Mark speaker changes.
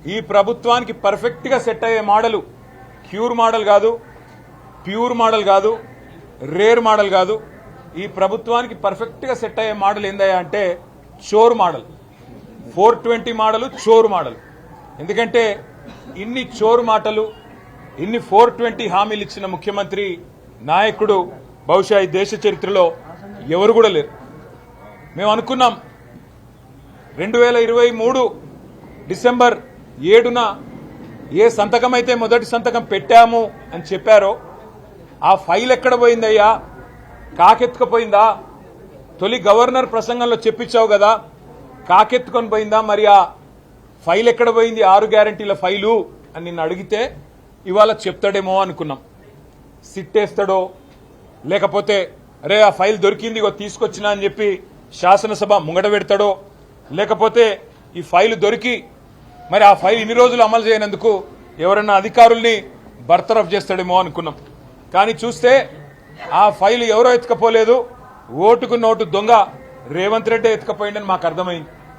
Speaker 1: ఈ ప్రభుత్వానికి పర్ఫెక్ట్ గా సెట్ అయ్యే మోడల్ క్యూర్ మోడల్ కాదు, ప్యూర్ మోడల్ కాదు, రేర్ మోడల్ కాదు. ఈ ప్రభుత్వానికి పర్ఫెక్ట్ గా సెట్ అయ్యే మోడల్ ఏందయ్యా అంటే చోర్ మోడల్, 420 మోడల్, చోర్ మోడల్. ఎందుకంటే ఇన్ని చోర్ మాటలు, ఇన్ని 420 హామీలు ఇచ్చిన ముఖ్యమంత్రి నాయకుడు బహుశా ఈ దేశ చరిత్రలో ఎవరు కూడా లేరు. మేము అనుకున్నాం 2023 డిసెంబర్ 7న ఏ సంతకం అయితే మొదటి సంతకం పెట్టాము అని చెప్పారో ఆ ఫైల్ ఎక్కడ పోయిందయ్యా, కాకెత్తుకుపోయిందా? తొలి గవర్నర్ ప్రసంగంలో చెప్పించావు కదా, కాకెత్తుకొని పోయిందా? మరి ఆ ఫైల్ ఎక్కడ పోయింది, 6 గ్యారంటీల ఫైలు అని నిన్ను అడిగితే ఇవాళ చెప్తాడేమో అనుకున్నాం. సిట్టేస్తాడో లేకపోతే అరే ఆ ఫైల్ దొరికింది ఇగో తీసుకొచ్చినా అని చెప్పి శాసనసభ ముంగట పెడతాడో, లేకపోతే ఈ ఫైల్ దొరికి మరి ఆ ఫైల్ ఇన్ని రోజులు అమలు చేయనందుకు ఎవరన్నా అధికారుల్ని బర్తరఫ్ చేస్తాడేమో అనుకున్నాం. కానీ చూస్తే ఆ ఫైల్ ఎవరో ఎత్తుకపోలేదు, ఓటుకు నోటు దొంగ రేవంత్ రెడ్డి ఎత్తుకపోయిందని మాకు అర్థమైంది.